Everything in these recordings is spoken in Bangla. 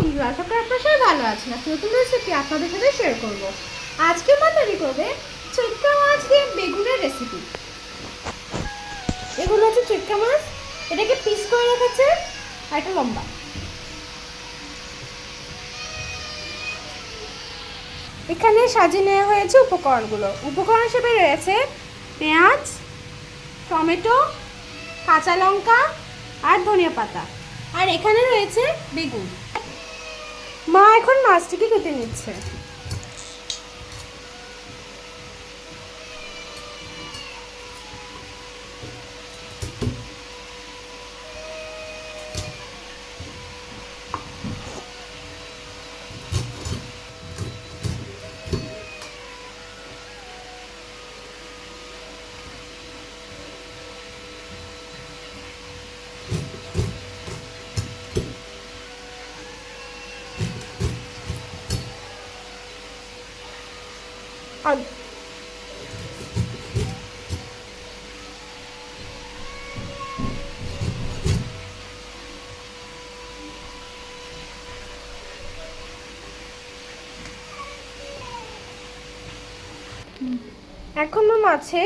বন্ধুরা, আশা করি আপনারা সবাই ভালো আছেন। আজকে নতুন রেসিপি আপনাদের সাথে শেয়ার করব। আজকে মা তৈরি করবে চৈত্রা মাছ দিয়ে বেগুনের রেসিপি। এগুলো হচ্ছে চৈত্রা মাছ, এটাকে পিস করে রেখেছে আর একটা লম্বা। এখানে সাজিয়ে নেওয়া হয়েছে উপকরণগুলো। উপকরণ হিসেবে রয়েছে পেঁয়াজ, টমেটো, কাঁচা লঙ্কা আর ধনিয়া পাতা, আর এখানে রয়েছে বেগুন। মা এখন মাছটিকে কেটে নিচ্ছে। এখন মাছে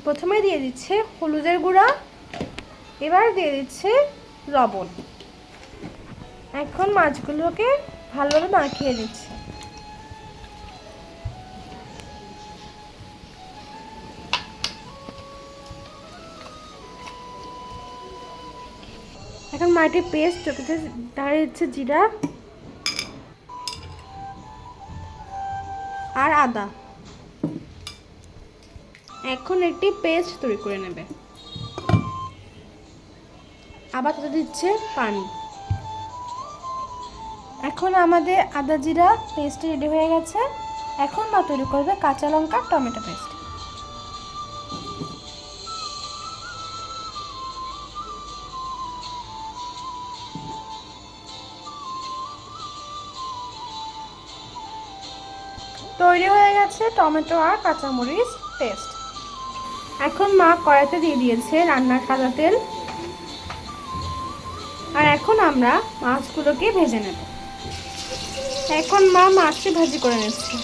প্রথমে দিয়ে দিচ্ছে হলুদের গুঁড়া, এবার দিয়ে দিচ্ছে লবণ। এখন মাছগুলোকে ভালোভাবে মাখিয়ে দিচ্ছে। এখন মাটির পেস্ট দাঁড়িয়ে দিচ্ছে জিরা আর আদা। এখন একটি পেস্ট তৈরি করে নেবে। আবার তাতে দিচ্ছে পানি। এখন আমাদের আদা জিরা পেস্ট রেডি হয়ে গেছে। এখন মা তৈরি করবে কাঁচা লঙ্কা টমেটো পেস্ট। তৈরি হয়ে গেছে টমেটো আর কাঁচামরিচ পেস্ট। এখন মা কড়াইতে দিয়ে দিয়েছে রান্নার সাদা তেল। আর এখন আমরা মাছগুলোকে ভেজে নেব। এখন মা মাছটি ভাজি করে নিচ্ছে।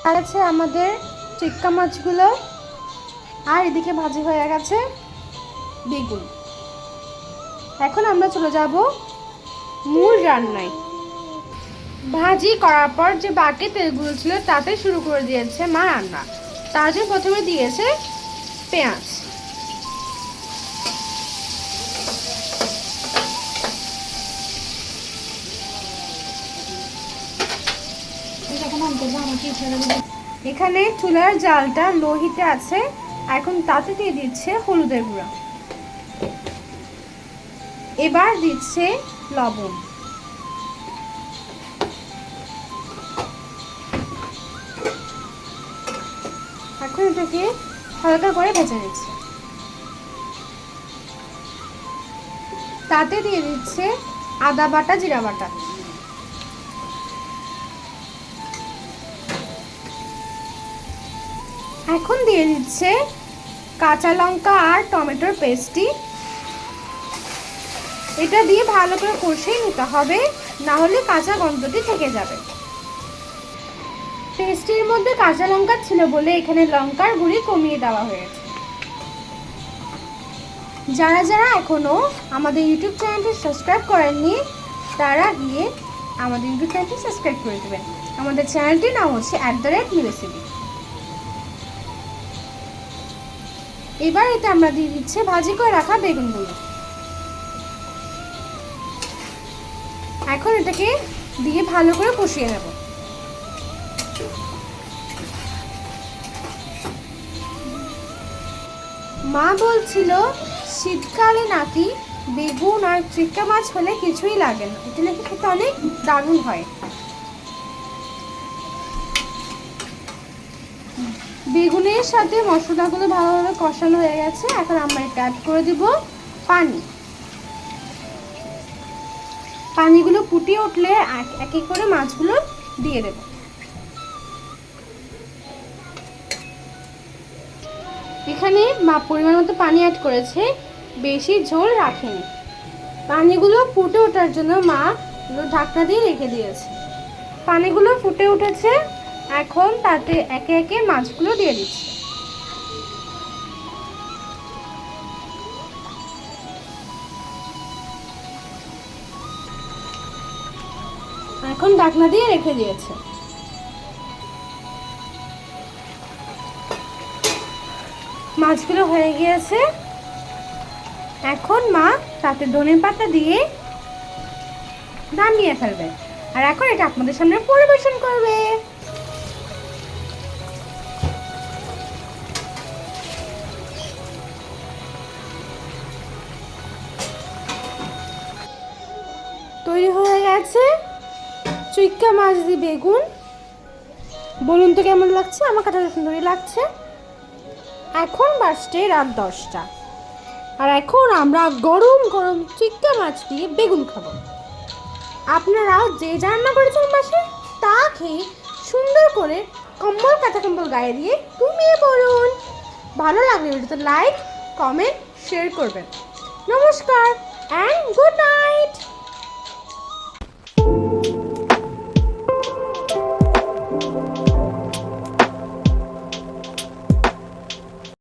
আর আছে আমাদের চিক্কা মাছগুলো, আর এদিকে ভাজি হয়ে গেছে বেগুন। এখন আমরা চলে যাব মূল রান্নায়। ভাজি করার পর যে বাকি তেলগুলো ছিল তাতে শুরু করে দিয়েছে মা রান্না। তার জন্য প্রথমে দিয়েছে পেঁয়াজ, এখানে চুলার জালটা লো হিটে আছে। এখন তাতে দিয়ে দিচ্ছে হলুদের গুঁড়া, এবার দিচ্ছে লবণ। এখন এটাকে হালকা করে ভেজে নিচ্ছে। তাতে দিয়ে দিচ্ছে আদা বাটা জিরা বাটা। এখন দিয়ে দিচ্ছে কাঁচা লঙ্কা আর টমেটোর পেস্টটি। এটা দিয়ে ভালো করে কষিয়ে নিতে হবে, না হলে কাঁচা গন্ধটি থেকে যাবে। পেস্টের মধ্যে কাঁচা লঙ্কা ছিল বলে এখানে লঙ্কার গুঁড়ি কমিয়ে দেওয়া হয়েছে। যারা যারা এখনো আমাদের ইউটিউব চ্যানেলটি সাবস্ক্রাইব করেননি তারা গিয়ে আমাদের ইউটিউব চ্যানেলটি সাবস্ক্রাইব করে দেবেন। আমাদের চ্যানেলটির নাম হচ্ছে @রেসিপি। এবার এটা আমরা দিয়ে দিচ্ছি ভাজি করে রাখা বেগুনগুলো। এখন এটাকে দিয়ে ভালো করে কষিয়ে নেব। মা বলছিল শীতকালে নাকি বেগুন আর চিংড়ি মাছ হলে কিছুই লাগে না, এটা নাকি খেতে অনেক দারুণ হয়। বেগুনের সাথে মশলাগুলো ভালোভাবে কষানো হয়ে গেছে। এখন আমরা এটা অ্যাড করে দিব পানি। পানিগুলো ফুটিয়ে উঠলে এক এক করে মাছগুলো দিয়ে দেব। এখানে মা পরিমাণ মতো পানি অ্যাড করেছে, বেশি ঝোল রাখেনি। পানিগুলো ফুটে ওঠার জন্য মা ঢাকনা দিয়ে রেখে দিয়েছে। পানিগুলো ফুটে উঠেছে, এখন তাতে একে একে মাছগুলো দিয়ে দিচ্ছে। এখন ঢাকনা দিয়ে রেখে দিয়েছে। মাছগুলো হয়ে গিয়েছে, এখন মা তাতে ধনেপাতা দিয়ে নামিয়ে ফেলবে। আর এখন এটা আপনাদের সামনে পরিবেশন করবে। তৈরি হয়ে গেছে চুইক্কা মাছ দিয়ে বেগুন। বলুন তো কেমন লাগছে? আমার কাছে সুন্দরই লাগছে। এখন বাজছে রাত 10টা, আর এখন আমরা গরম গরম চুইক্কা মাছ দিয়ে বেগুন খাবো। আপনারা যে রান্না করেছেন বাসে তা খেয়ে সুন্দর করে কম্বল কাঁথা কম্বল গায়ে দিয়ে ঘুমিয়ে পড়ুন। ভালো লাগলে ভিডিওতে লাইক, কমেন্ট, শেয়ার করবেন। নমস্কার অ্যান্ড গুড নাইট।